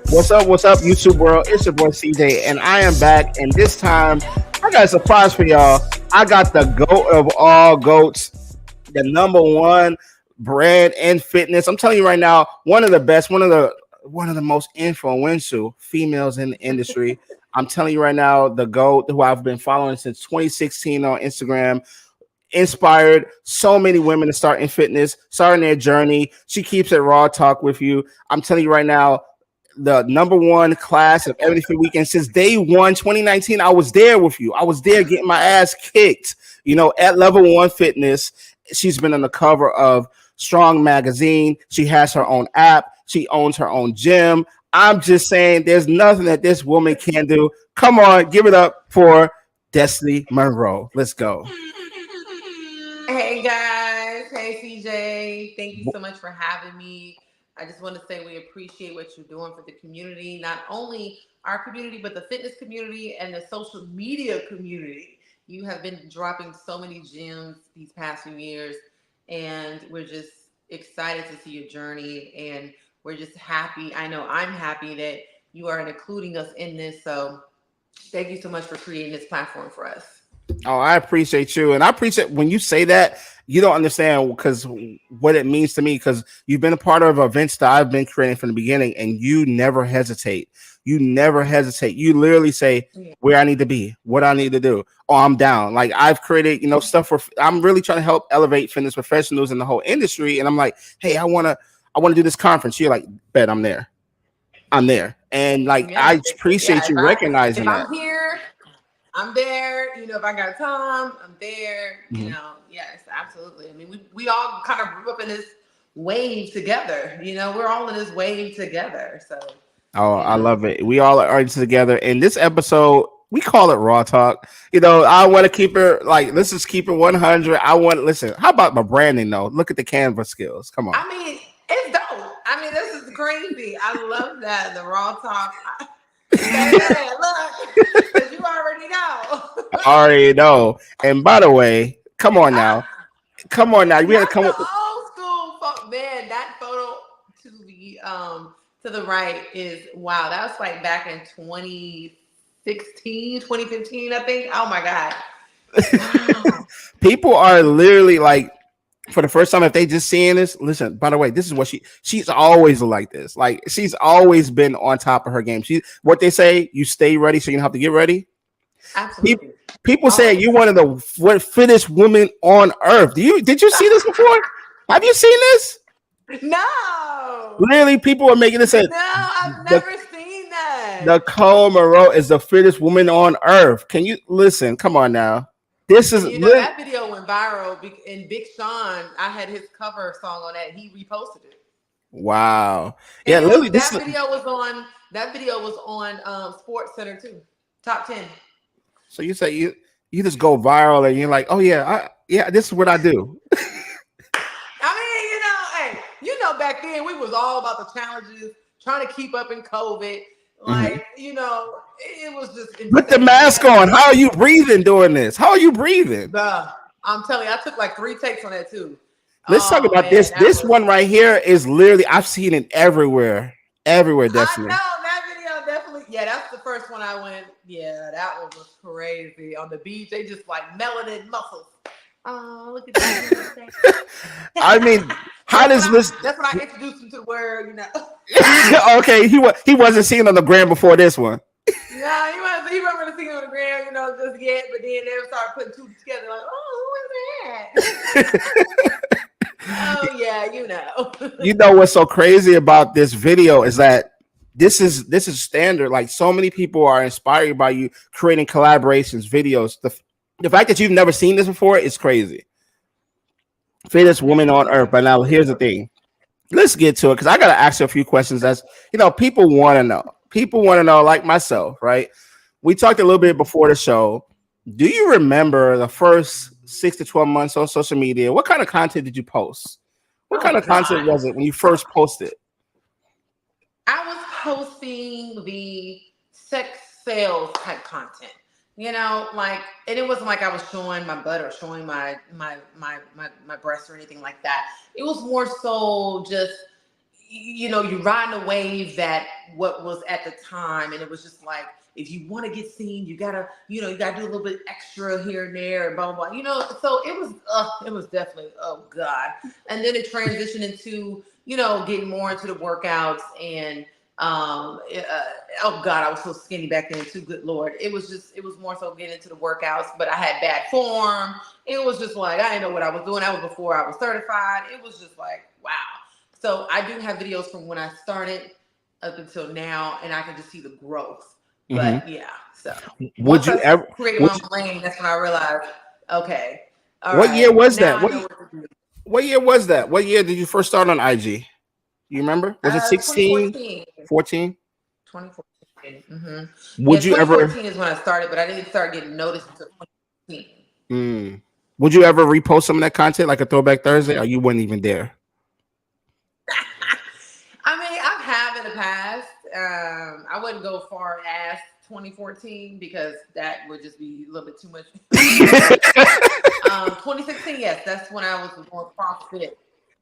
What's up, YouTube world? It's your boy CJ, and I am back. And this time, I got a surprise for y'all. I got the GOAT of all GOATs, the number one brand in fitness. I'm telling you right now, one of the best, one of the most influential females in the industry. I'm telling you right now, the GOAT, who I've been following since 2016 on Instagram, inspired so many women to start in fitness, starting their journey. She keeps it raw talk with you. I'm telling you right now, the number one class of Every Fit Weekend since day one, 2019. I was there with you. I was there getting my ass kicked, at Level One Fitness. She's been on the cover of Strong Magazine. She has her own app. She owns her own gym. I'm just saying there's nothing that this woman can do. Come on, give it up for Destiny Monroe. Let's go. Hey guys, hey CJ, thank you so much for having me. I just want to say we appreciate what you're doing for the community, not only our community, but the fitness community and the social media community. You have been dropping so many gems these past few years, and we're just excited to see your journey. And we're just happy. I know I'm happy that you are including us in this. So thank you so much for creating this platform for us. Oh, I appreciate you. And I appreciate when you say that, you don't understand because what it means to me, because you've been a part of events that I've been creating from the beginning, and you never hesitate. You never hesitate. You literally say where I need to be, what I need to do. Oh, I'm down. Like I've created, stuff for, I'm really trying to help elevate fitness professionals in the whole industry. And I'm like, hey, I want to do this conference. You're like, bet I'm there. I'm there. And like, Yeah, I appreciate you recognizing if that. I'm here, I'm there. If I got time, I'm there. Mhm. Yes, absolutely. I mean, we all kind of grew up in this wave together. We're all in this wave together. So, Oh, you I know. love it. We all are together. In this episode, we call it Raw Talk. I want to keep it like, let's just keep it 100. Listen, how about my branding though? Look at the Canva skills. Come on. I mean, it's dope. I mean, this is crazy. I love that. The raw talk. Yeah, look, because you already know. I already know. And by the way, come on now. Come on now. We had to That's come the up with. old school man. That photo to the right is wow. That was like back in 2016, 2015, I think. Oh my god. Wow. People are literally like, for the first time, if they just seeing this, listen, by the way, this is what she's always like this. Like she's always been on top of her game. What they say, you stay ready so you don't have to get ready. Absolutely. People say Always. you're one of the fittest women on earth. Did you see this before? Have you seen this? No. Really, people are making this say No, I've the never seen that. Nicole Monroe is the fittest woman on earth. Can you listen? Come on now. This is That video went viral, and Big Sean, I had his cover song on that. He reposted it. wow. Yeah, And literally, that video was on Sports Center too. Top 10. so you say you just go viral and you're like, oh yeah, this is what I do. I mean, hey, back then we was all about the challenges, trying to keep up in COVID. Mhm. Like, it was just insane. With the mask on, how are you breathing doing this? How are you breathing? I'm telling you, I took like 3 takes on that too. Let's talk Oh about man, this. This one right here is literally, I've seen it everywhere. Everywhere, I Destiny. know that video definitely. Yeah, that's the first one I went. Yeah, that one was crazy. On the beach, they just like melanin muscles. Oh, look at that. I mean, how does this? That's when I introduced him to the word. Okay, he wasn't seen on the gram before this one. Yeah, he wasn't really seeing on the gram, just yet. But then they started putting two together, like, oh, who is that? Oh yeah, You know what's so crazy about this video is that this is standard. Like so many people are inspired by you creating collaborations, videos. The fact that you've never seen this before is crazy. Fittest woman on earth. But now here's the thing. Let's get to it because I gotta ask you a few questions. That's people want to know. People want to know, like myself, right? We talked a little bit before the show. Do you remember the first 6 to 12 months on social media? What kind of content did you post? What kind of content was it when you first posted? I was posting the sex sales type content. And it wasn't like I was showing my butt or showing my breasts or anything like that. It was more so just, you riding a wave that what was at the time, and it was just like, if you want to get seen, you gotta, you gotta do a little bit extra here and there, and blah blah blah. So it was definitely, oh god. And then it transitioned into, getting more into the workouts, and oh god, I was so skinny back then too. Good lord, it was more so getting into the workouts, but I had bad form. It was just like I didn't know what I was doing. That was before I was certified. It was just like wow. So I do have videos from when I started up until now, and I can just see the growth. But yeah, so would once you I ever created my own lane, that's when I realized, okay, all what year right, was now that? I know what to do. What year was that? What year did you first start on IG? You remember? Was it 16, 2014. 14? 2014. Mm-hmm. Yeah, Would you ever 2014 is when I started, but I didn't start getting noticed until 2015. would you ever repost some of that content like a throwback Thursday, or you weren't even there? I mean, I've had in the past. I wouldn't go far as 2014 because that would just be a little bit too much. But 2016, yes, that's when I was doing CrossFit.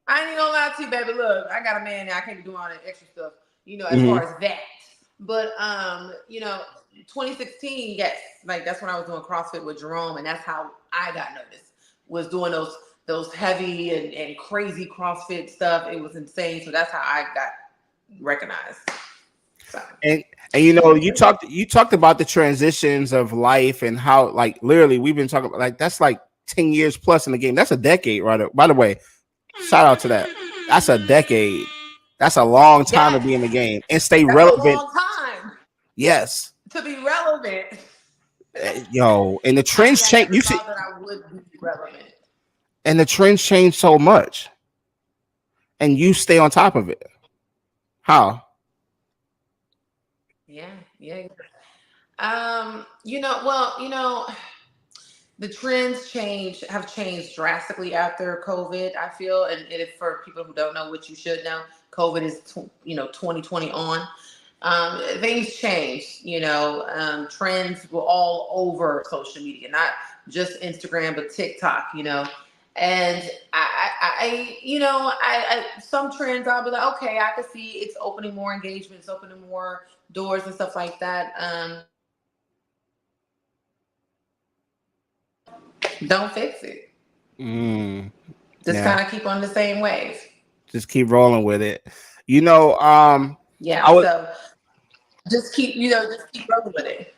I ain't even gonna lie to you, baby. Look, I got a man now. I can't be doing all that extra stuff, as Mhm. far as that. But 2016, yes, like that's when I was doing CrossFit with Jerome, and that's how I got noticed. Was doing those heavy and crazy CrossFit stuff. It was insane. So that's how I got recognized. So, And you talked about the transitions of life and how like literally we've been talking about like that's like 10 years plus in the game. That's a decade, right? By the way, shout out to that. That's a decade. That's a long time to yes, be in the game and stay that's a relevant. long time Yes. to be relevant. Yo, and the I trends mean, I change. never You see, thought that I would be relevant. and the trends change so much, and you stay on top of it. How? Yeah, yeah. Well, the trends have changed drastically after COVID. I feel, and if for people who don't know, what you should know, COVID is 2020 on. Things change. Trends were all over social media, not just Instagram, but TikTok. And some trends I'll be like, okay, I can see it's opening more engagement, it's opening more doors and stuff like that. Don't fix it. Mm, Just yeah, kind of keep on the same wave. just keep rolling with it. You know, Yeah. I was, So just keep rolling with it.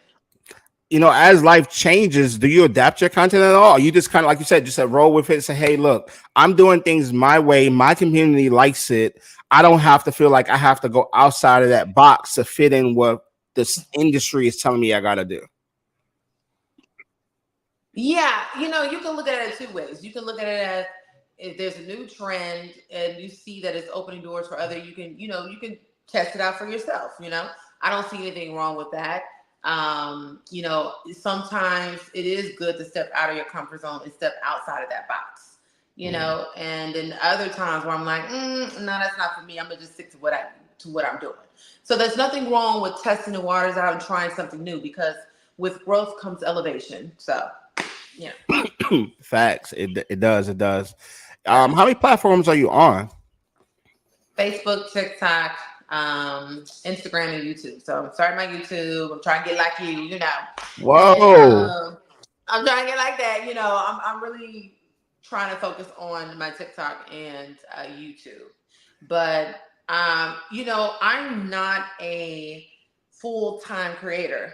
as life changes, do you adapt your content at all? Or you just kind of like you said, just roll with it. Say, hey, look, I'm doing things my way. My community likes it. I don't have to feel like I have to go outside of that box to fit in what this industry is telling me I got to do. Yeah, you can look at it two ways. You can look at it as if there's a new trend and you see that it's opening doors for other, you can test it out for yourself. I don't see anything wrong with that. Sometimes it is good to step out of your comfort zone and step outside of that box. And then other times where I'm like, no, that's not for me. I'm gonna just stick to what I'm doing. So there's nothing wrong with testing the waters out and trying something new because with growth comes elevation. So yeah. Facts. It does. It does. Yeah. How many platforms are you on? Facebook, TikTok, Instagram, and YouTube. So I'm starting my YouTube. I'm trying to get like you, and Whoa. I'm trying to get like that. I'm really trying to focus on my TikTok and YouTube. But I'm not a full-time creator.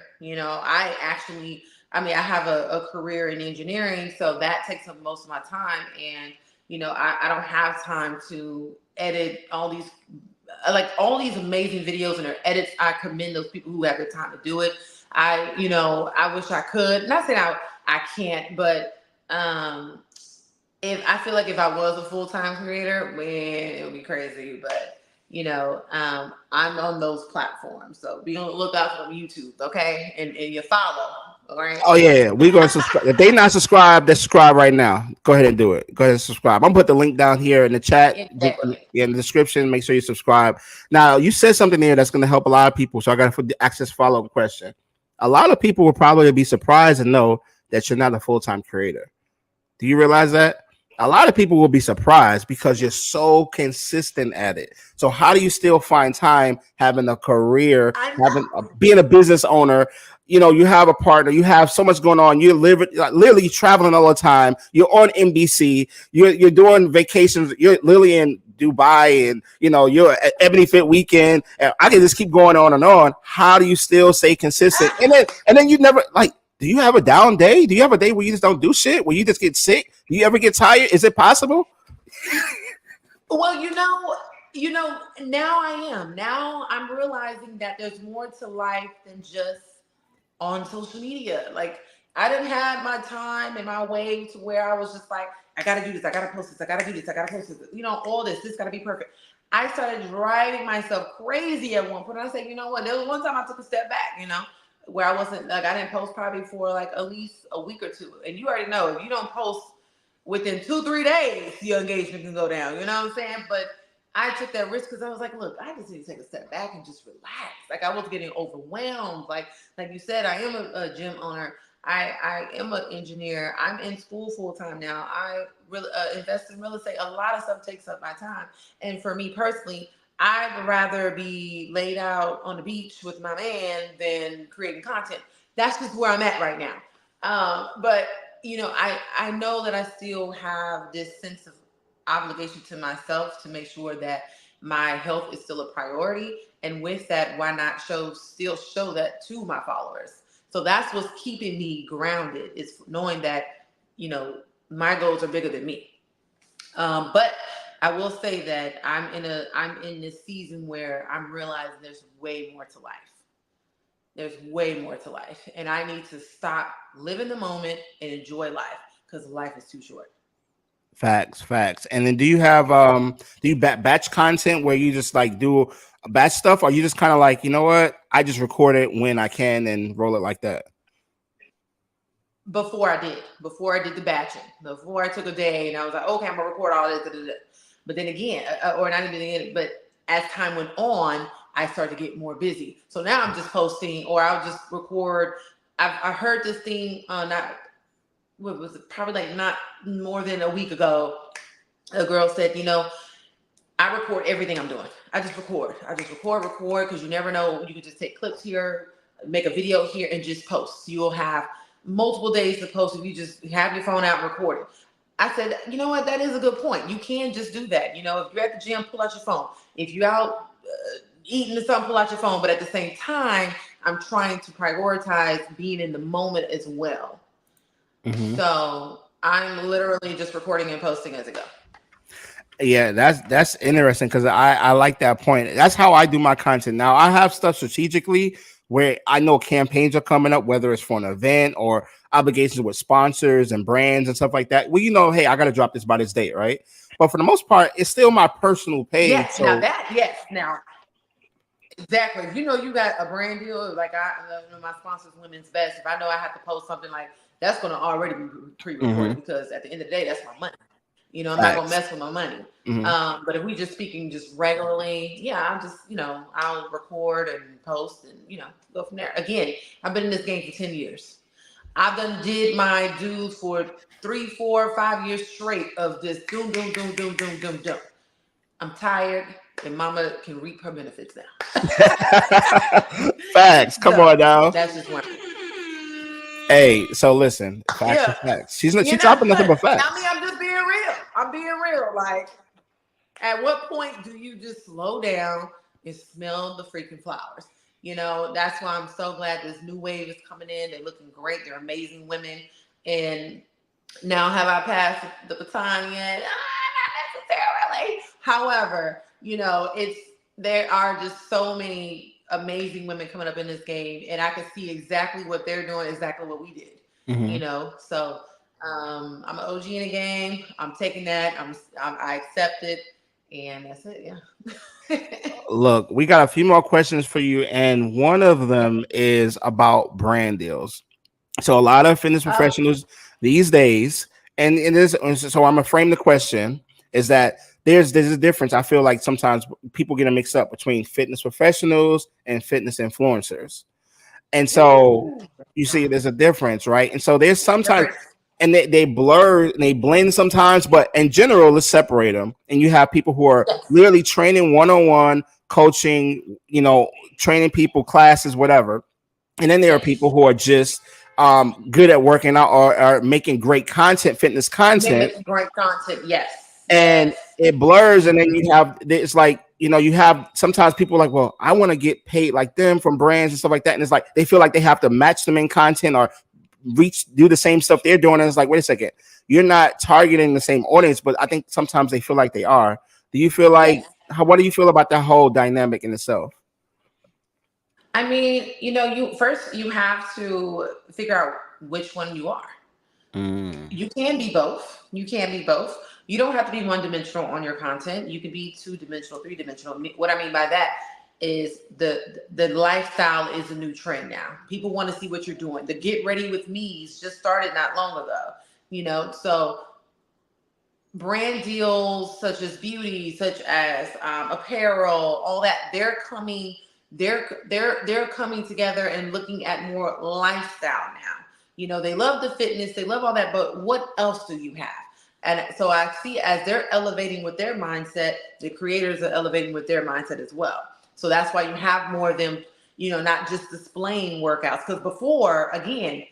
I have a career in engineering, so that takes up most of my time, and I don't have time to edit all these amazing videos and their edits. I commend those people who have the time to do it. I wish I could. Not saying I can't, but if I feel like if I was a full-time creator, man, it would be crazy. But I'm on those platforms, so be on the lookout for YouTube, okay? And you follow, all right? Oh yeah, we gonna subscribe. If they not subscribed, they subscribe right now. Go ahead and do it. Go ahead and subscribe. I'm gonna put the link down here in the chat, Yeah, definitely. in the description. Make sure you subscribe. Now you said something there that's gonna help a lot of people, so I got to ask this follow up question. A lot of people will probably be surprised to know that you're not a full time creator. Do you realize that? A lot of people will be surprised because you're so consistent at it. So how do you still find time having a career, I having know. being a business owner? You know, you have a partner, you have so much going on. You're living, like, literally traveling all the time. You're on NBC. You're doing vacations. You're literally in Dubai, and you know you're at Ebony Fit Weekend. And I can just keep going on and on. How do you still stay consistent? And then you never like. Do you have a down day? Do you have a day where you just don't do shit? Where you just get sick? Do you ever get tired? Is it possible? Well, now I am. Now I'm realizing that there's more to life than just on social media. Like I didn't have my time and my way to where I was just like, I gotta do this, I gotta post this, I gotta do this, I gotta post this, all this gotta be perfect. I started driving myself crazy at one point. I said, you know what? There was one time I took a step back, where I wasn't like I didn't post probably for like at least a week or two. And you already know if you don't post within 2-3 days, your engagement can go down. You know what I'm saying? But I took that risk because I was like, look, I just need to take a step back and just relax. Like I was getting overwhelmed. Like you said, I am a gym owner. I am an engineer. I'm in school full time now. I really invest in real estate. A lot of stuff takes up my time. And for me personally, I'd rather be laid out on the beach with my man than creating content. That's just where I'm at right now. But I know that I still have this sense of obligation to myself to make sure that my health is still a priority. And with that, why not still show that to my followers? So that's what's keeping me grounded, is knowing that, my goals are bigger than me. But I will say that I'm in this season where I'm realizing there's way more to life. There's way more to life. And I need to stop living the moment and enjoy life because life is too short. Facts, facts. And then do you batch content where you just like do batch stuff, or you just kind of like, you know what, I just record it when I can and roll it like that? Before I did the batching, before I took a day and I was like, okay, I'm gonna record all this. Da, da, da. But then again, or not even again, but as time went on, I started to get more busy. So now I'm just posting, or I'll just record. I heard this thing, not what was it, probably like not more than a week ago. A girl said, I record everything I'm doing. I just record. Because you never know. You can just take clips here, make a video here, and just post. You'll have multiple days to post if you just have your phone out and record it. I said, you know what? That is a good point. You can just do that. If you're at the gym, pull out your phone. If you're out eating or something, pull out your phone. But at the same time, I'm trying to prioritize being in the moment as well. Mm-hmm. So I'm literally just recording and posting as it goes. Yeah, that's interesting because I like that point. That's how I do my content now. I have stuff strategically where I know campaigns are coming up, whether it's for an event or obligations with sponsors and brands and stuff like that. Well, hey, I got to drop this by this date, right? But for the most part, it's still my personal page. Yes, now So that yes, now exactly. You got a brand deal. Like my sponsor's Women's Best. If I know I have to post something like that's going to already be pre-recorded because at the end of the day, that's my money. I'm not gonna mess with my money. Mm-hmm. But if we just speaking just regularly, yeah, I'll just I'll record and post and go from there. Again, I've been in this game for 10 years. I've did my dues for 3, 4, 5 years straight of this doom, doom, doom, doom, doom, doom, doom. I'm tired, and Mama can reap her benefits now. Facts. Come on now. That's just one. Hey, so listen, facts are Yeah. facts. She's dropping nothing but facts. I mean, I'm just being real. I'm being real. Like, at what point do you just slow down and smell the freaking flowers? That's why I'm so glad this new wave is coming in. They're looking great. They're amazing women. And now, have I passed the baton yet? Not necessarily. However, there are just so many amazing women coming up in this game, and I can see exactly what they're doing, exactly what we did. So I'm an OG in the game. I'm taking that. I accept it, and that's it. Yeah. Look, we got a few more questions for you, and one of them is about brand deals. So a lot of fitness professionals these days, and it is so I'm gonna frame the question is that there's a difference. I feel like sometimes people get a mix up between fitness professionals and fitness influencers. And so you see there's a difference, right? And so there's sometimes and they blur and they blend sometimes, but in general, let's separate them. And you have people who are Yes. literally training one on one, coaching, training people, classes, whatever. And then there are people Yes. who are just good at working out or are making great content, fitness content, Making great content. Yes. and Yes. it blurs. And then you have it's like you have sometimes people like, well, I want to get paid like them from brands and stuff like that, and it's like they feel like they have to match them in content or do the same stuff they're doing, and it's like, wait a second, you're not targeting the same audience. But I think sometimes they feel like they are. Do you feel like Yes. what do you feel about that whole dynamic in itself? I mean, you first you have to figure out which one you are. Mm. You can be both. You can be both. You don't have to be one dimensional on your content. You can be two dimensional, three dimensional. What I mean by that is the lifestyle is a new trend now. People want to see what you're doing. The get ready with me's just started not long ago. So brand deals such as beauty, such as apparel, all that, they're coming. They're coming together and looking at more lifestyle now. They love the fitness, they love all that, but what else do you have? And so I see as they're elevating with their mindset, the creators are elevating with their mindset as well. So that's why you have more of them, not just displaying workouts. Because before, again,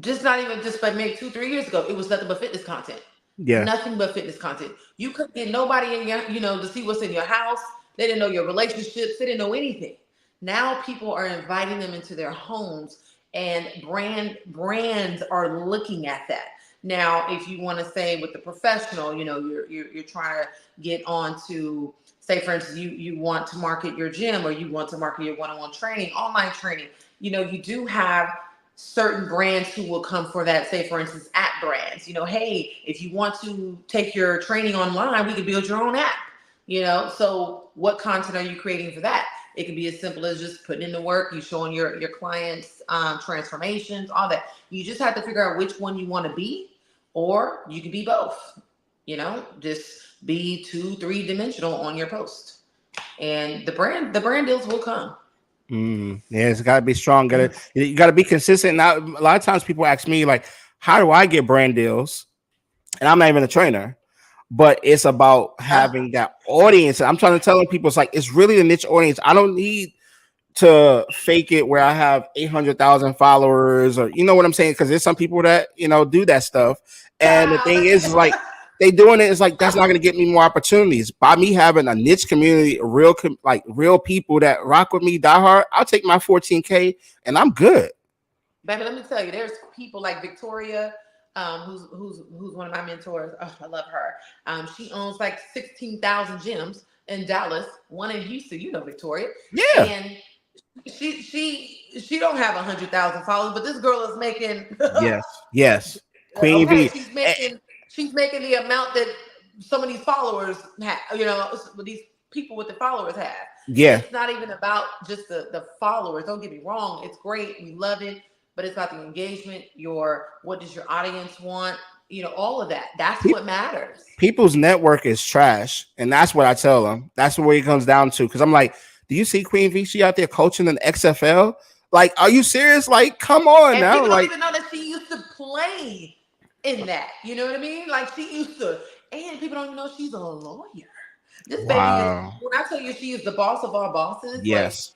just not even just by maybe 2-3 years ago, it was nothing but fitness content. Yeah. Nothing but fitness content. You couldn't get nobody in your, to see what's in your house. They didn't know your relationships. They didn't know anything. Now people are inviting them into their homes, and brands are looking at that. Now, if you want to say with the professional, you're trying to get on to, say for instance, you want to market your gym, or you want to market your one-on-one training, online training. You do have certain brands who will come for that. Say for instance, app brands. Hey, if you want to take your training online, we can build your own app. So what content are you creating for that? It can be as simple as just putting in the work, you showing your clients transformations, all that. You just have to figure out which one you want to be, or you can be both. Just be 2-3 dimensional on your post, and the brand deals will come. Yeah, it's got to be strong. You got to be consistent. Now, a lot of times people ask me like, "How do I get brand deals?" And I'm not even a trainer, but it's about having that audience. I'm trying to tell people it's like it's really a niche audience. I don't need to fake it where I have 800,000 followers, or you know what I'm saying? Because there's some people that do that stuff, and the thing is like they doing it is like that's not going to get me more opportunities. By me having a niche community, like real people that rock with me, die hard, I'll take my 14K and I'm good. Baby, let me tell you, there's people like Victoria, who's one of my mentors. Oh, I love her. She owns like 16,000 gyms in Dallas, one in Houston. Victoria, Yeah. and she don't have 100,000 followers, but this girl is making. Yes. Yes. Queen Okay, V. she's making the amount that some of these followers have. These people with the followers have. Yeah. It's not even about just the followers. Don't get me wrong. It's great. We love it. But it's about the engagement, what does your audience want? All of that. That's what matters. People's network is trash, and that's what I tell them. That's what it comes down to. Because I'm like, do you see Queen V? She out there coaching in XFL? Like, are you serious? Like, come on And now. people don't Like, even know that she used to play in that. You know what I mean? Like she used to, and people don't even know she's a lawyer. This baby is, wow. when I tell you she is the boss of all bosses, like Yes.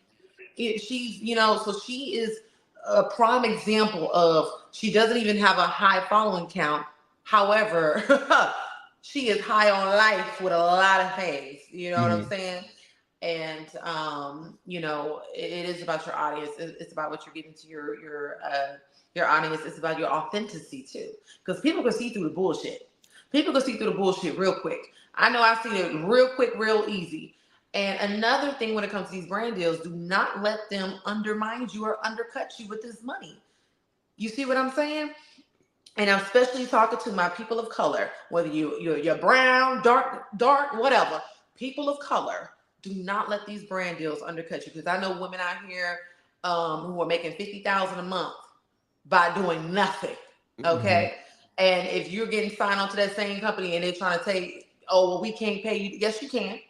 she's, so she is a prime example of, she doesn't even have a high following count. However, she is high on life with a lot of things. You know what I'm Mhm. saying? And it is about your audience. It's about what you're giving to your audience. It's about your authenticity too, because people can see through the bullshit. People can see through the bullshit real quick. I know I see it real quick, real easy. And another thing when it comes to these brand deals, do not let them undermine you or undercut you with this money. You see what I'm saying? And I'm especially talking to my people of color, whether you're brown, dark, whatever. People of color, do not let these brand deals undercut you. Because I know women out here who are making 50,000 a month by doing nothing. Mhm. Okay, and if you're getting signed on to that same company and they're trying to take, oh well, we can't pay you. Yes, you can.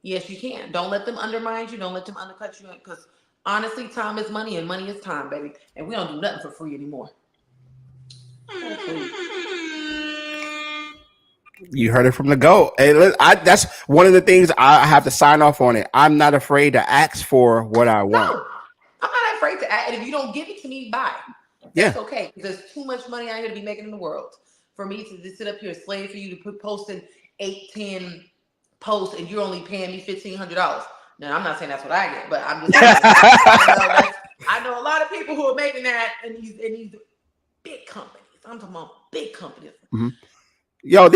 Yes, you can. Don't let them undermine you. Don't let them undercut you. Because honestly, time is money, and money is time, baby. And we don't do nothing for free anymore. So sweet. You heard it from the GOAT. That's one of the things I have to sign off on it. I'm not afraid to ask for what I No, want. I'm not afraid to act. And if you don't give it to me, bye. Yeah. That's okay. Because there's too much money out here to be making in the world for me to just sit up here, slave for you to put posting 8, 10 posts, and you're only paying me $1,500. Now, I'm not saying that's what I get, but I'm just saying I know a lot of people who are making that in these big companies. I'm talking about big companies. Mhm. Yo,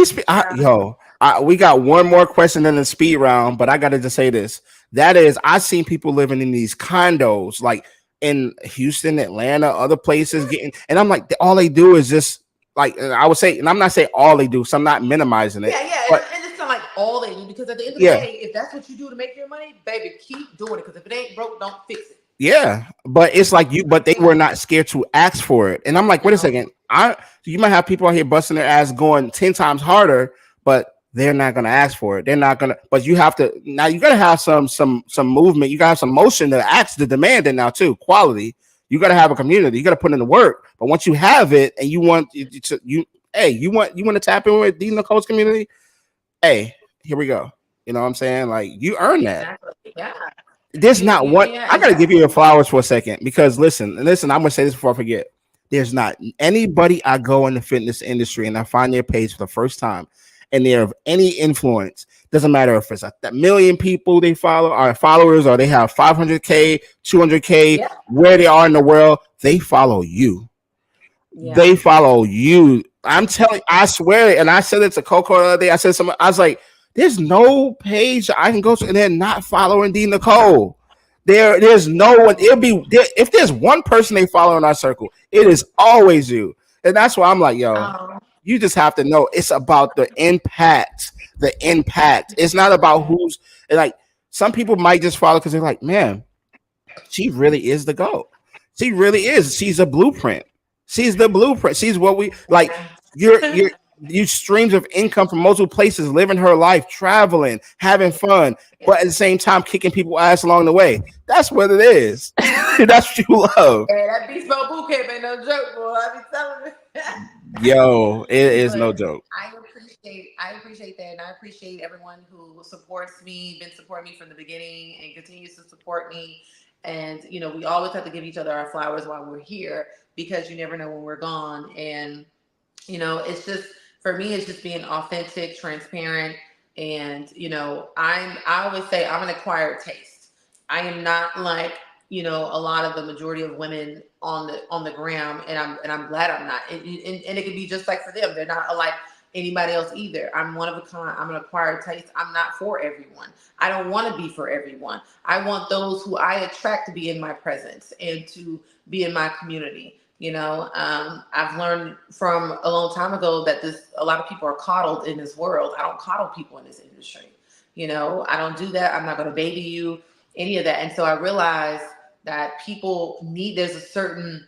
we got one more question in the speed round, but I got to just say this. That is, I've seen people living in these condos, like in Houston, Atlanta, other places, and I'm like, all they do is just like, and I would say, and I'm not saying all they do, so I'm not minimizing it, Yeah, yeah, but and it's not like all they do because at the end of the yeah, day, if that's what you do to make your money, baby, keep doing it. Because if it ain't broke, don't fix it. yeah, but it's like but they were not scared to ask for it. And I'm like, wait a No. second. You might have people out here busting their ass going 10 times harder, but they're not gonna ask for it. They're not gonna, but you have to now you gotta have some movement, you gotta have some motion to ask the demand it now too. Quality. You gotta have a community, you gotta put in the work. But once you have it and you want you want to tap in with the Nicole's community, hey, here we go. You know what I'm saying? Like you earn that. Exactly. Yeah. There's not one. Yeah, I gotta give you exactly. your flowers for a second because listen. I'm gonna say this before I forget. There's not anybody I go in the fitness industry and I find their page for the first time, and they're of any influence. Doesn't matter if it's a million people they follow, or followers, or they have 500K, 200K, Yeah. where they are in the world. They follow you. Yeah. They follow you. I'm telling. I swear it. And I said it to Coco the other day. I said something. I was like, "There's no page I can go to, and they're not following D Nicole. There's no one. It'll be if there's one person they follow in our circle, it is always you. And that's why I'm like, yo, Um, you just have to know it's about the impact. The impact. It's not about who's like. Some people might just follow because they're like, man, she really is the GOAT. She really is. She's a blueprint. She's the blueprint. She's what we like. You're you streams of income from multiple places, living her life, traveling, having fun, but at the same time kicking people ass along the way. That's what it is. That's what you love. yeah, that beast mode boot camp ain't no joke, boy. I be telling you. Yo, it is no But joke. I appreciate that, and I appreciate everyone who supports me, been supporting me from the beginning, and continues to support me. And we always have to give each other our flowers while we're here because you never know when we're gone. And it's just for me, it's just being authentic, transparent, and I always say I'm an acquired taste. I am not like a lot of the majority of women on the gram, and I'm glad I'm not. And it can be just like for them, they're not like anybody else either. I'm one of a kind. I'm an acquired taste. I'm not for everyone. I don't want to be for everyone. I want those who I attract to be in my presence and to be in my community. I've learned from a long time ago that a lot of people are coddled in this world. I don't coddle people in this industry. I don't do that. I'm not going to baby you, any of that. And so I realized that there's a certain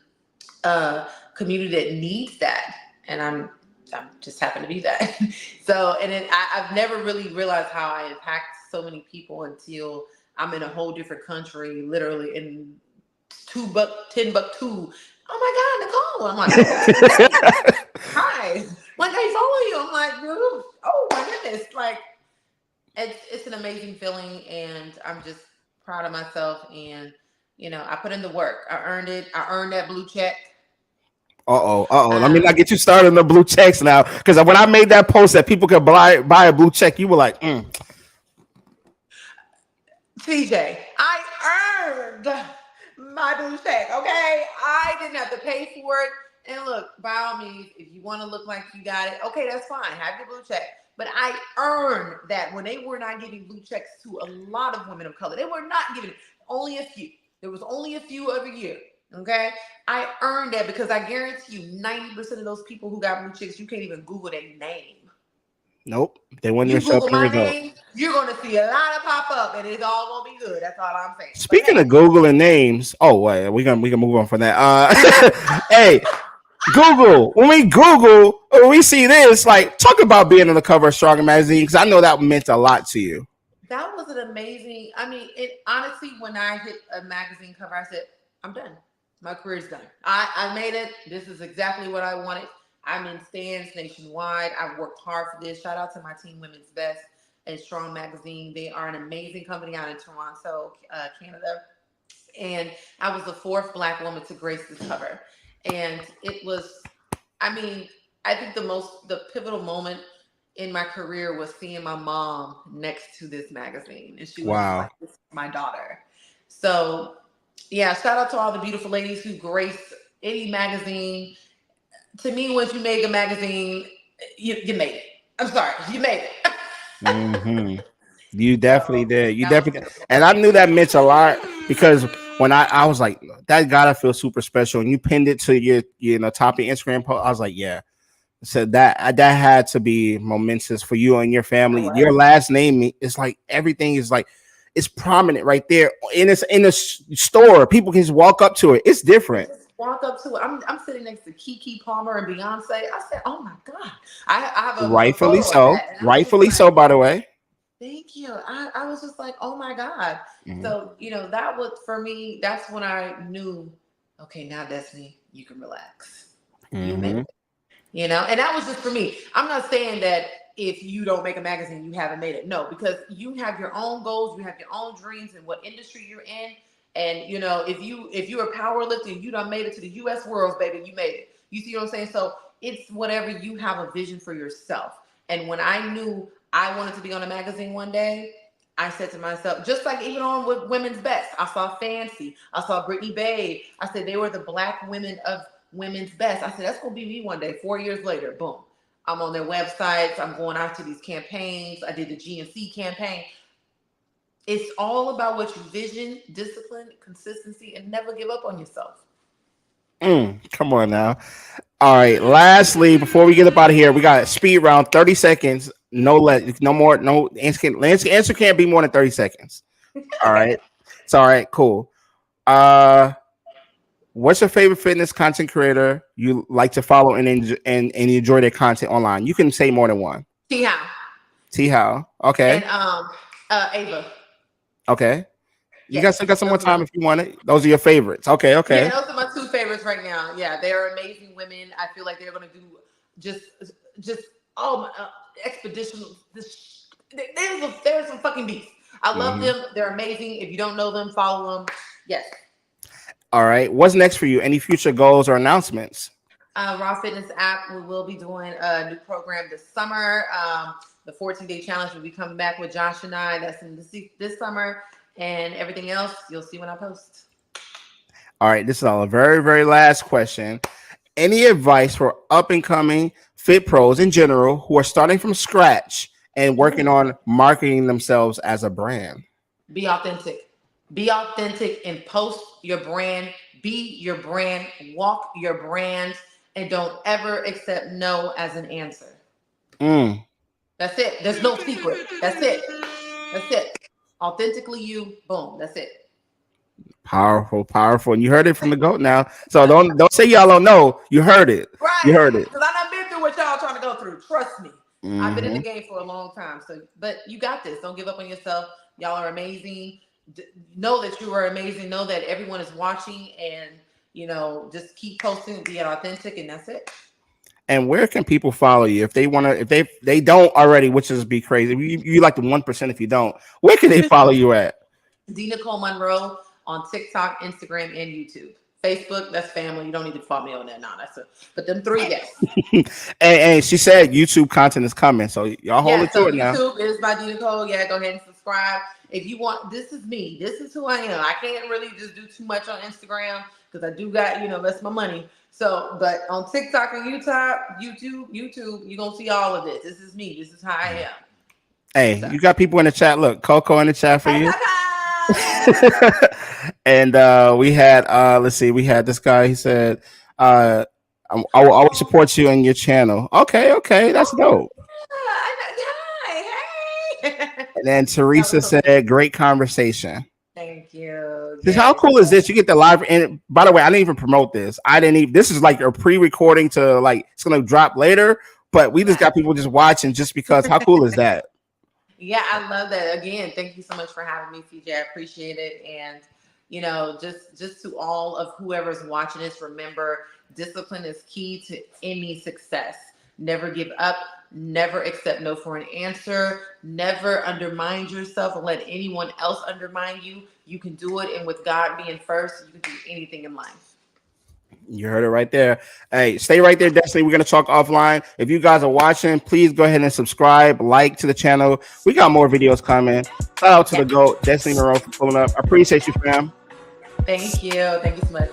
community that needs that. And I'm just happen to be that. So, and then I've never really realized how I impact so many people until I'm in a whole different country, literally in Timbuktu. Oh my God, Nicole. I'm like, oh, hey, hi. Like, I follow you. I'm like, oh my goodness. Like, it's an amazing feeling, and I'm just proud of myself. And I put in the work. I earned it. I earned that blue check. Let me Um, not get you started on the blue checks now, because when I made that post that people could buy a blue check, you were like, TJ, I earned my blue check. Okay, I didn't have to pay for it. And look, by all means, if you want to look like you got it, okay, that's fine. Have your blue check. But I earned that when they were not giving blue checks to a lot of women of color. They were not giving it. Only a few. There was only a few every year. Okay. I earned that because I guarantee you 90% of those people who got blue checks, you can't even Google their name. nope, they wouldn't even You show up Google in the my result. name, you're gonna see a lot of pop up, and it's all gonna be good. That's all I'm saying. But Speaking hey, of Googling names, oh wait, we can move on from that. Hey, Google. When we see this, like, talk about being on the cover of Stronger magazine, because I know that meant a lot to you. that was an amazing. I mean, it honestly, when I hit a magazine cover, I said, "I'm done. My career's done. I made it. This is exactly what I wanted. I'm in stands nationwide. I've worked hard for this. Shout out to my team, Women's Best and Strong Magazine. They are an amazing company out in Toronto, Canada. And I was the fourth Black woman to grace this cover. And it was, I mean, I think the pivotal moment in my career was seeing my mom next to this magazine. And she was just Wow. like, this is my daughter. So, yeah, shout out to all the beautiful ladies who grace any magazine. To me, once you make a magazine, you made it. I'm sorry, you made it. Hmm. You definitely So did. You that was definitely did. beautiful. And I knew that meant a lot because when I was like, that gotta feel super special. And you pinned it to your top of your Instagram post. I was like, yeah. So that had to be momentous for you and your That family. Your was. last name is like everything is like it's prominent right there. And it's in a store. People can just walk up to it. It's You different. just walk up to it. I'm sitting next to Kiki Palmer and Beyonce. I said, oh my God. I have a Rightfully photo of so. that. And I was just Rightfully like, so, by the way. thank you. I was just like, oh my God. Hmm. So, that was for me, that's when I knew, okay, now Destiny, you can relax. You made Hmm. it. And that was just for me. I'm not saying that if you don't make a magazine, you haven't made it. No, because you have your own goals, you have your own dreams and what industry you're in. And if you're a power lifter, you done made it to the US worlds, baby, you made it. You see what I'm saying? So it's whatever you have a vision for yourself. And when I knew I wanted to be on a magazine one day, I said to myself, just like even on with Women's Best, I saw Fancy, I saw Brittany Babe. I said they were the Black women of Women's Best. I said that's gonna be me one day. 4 years later, boom, I'm on their websites. I'm going out to these campaigns. I did the GNC campaign. It's all about what you vision, discipline, consistency, and never give up on yourself. Come on now. All right. Lastly, before we get up out of here, we got a speed round, 30 seconds. No more, no answer can't be more than 30 seconds. All right. It's all right, cool. Uh what's your favorite fitness content creator you like to follow and enjoy their content online? You can say more than one. See how? See how? Okay. And Ava. Okay. You Yes, guys still got some more those are my time if you want it. Those are your favorites. Okay, yeah, okay. those are my two favorites right now. Yeah, they're amazing women. I feel like they're gonna do just just oh my expedition. They're some fucking beasts. I love Mhm. them. They're amazing. If you don't know them, follow them. Yes. All right. What's next for you? Any future goals or announcements? Raw Fitness app. We will be doing a new program this summer. The 14-day challenge will be coming back with Josh and I. That's in this summer, and everything else you'll see when I post. All right. This is our very, very last question. Any advice for up and coming fit pros in general who are starting from scratch and working Ooh. on marketing themselves as a brand? Be authentic. Be authentic and post your brand. Be your brand. Walk your brand, and don't ever accept no as an answer. Mm, That's it. There's no secret. That's it. That's it. Authentically you. Boom. That's it. powerful, powerful. And you heard it from the goat now. So don't say y'all don't know. You heard it. You Right. heard it. Because I done been through what y'all trying to go through. Trust me. I've been in the Hmm. game for a long time. So, but you got this. Don't give up on yourself. Y'all are amazing. Know that you are amazing. Know that everyone is watching, and just keep posting, being authentic, and that's it. And where can people follow you if they want to? If they don't already, which is be crazy. You like the 1%. If you don't, where can they follow you at? D Nicole Monroe on TikTok, Instagram, and YouTube. Facebook, that's family. You don't need to follow me on that now. But them three, yes. And she said YouTube content is coming, so y'all hold Yeah, it to so it now. YouTube is by D Nicole. Yeah, go ahead and subscribe. If you want, this is me. This is who I am. I can't really just do too much on Instagram because I do got, that's my money. So, but on TikTok and YouTube, you're gonna see all of this. This is me. This is how I am. Hey, So you got people in the chat. Look, Coco in the chat for hey, you. Tata! And we had let's see, we had this guy. He said, I will always Oh, support you on your channel. Okay, okay, that's oh dope. yeah. Hi, hey. And then That was Teresa so sweet. said, great conversation. Thank you. Says, how Yes. cool is this? You get the live. And by the way, I didn't even promote this. I didn't even. This is like a pre-recording to like it's gonna drop later. But we just Yeah. got people just watching just because. How cool is that? Yeah, I love that. Again, thank you so much for having me, CJ. I appreciate it. And just to all of whoever's watching this, remember, discipline is key to any success. Never give up, never accept no for an answer, never undermine yourself and let anyone else undermine you. You can do it, and with God being first, you can do anything in life. You heard it right there. Hey, stay right there, Destiny. We're gonna talk offline. If you guys are watching, please go ahead and subscribe, like to the channel. We got more videos coming. Shout out to the GOAT, Destiny Monroe, for pulling up. I appreciate you, fam. Thank you. Thank you so much.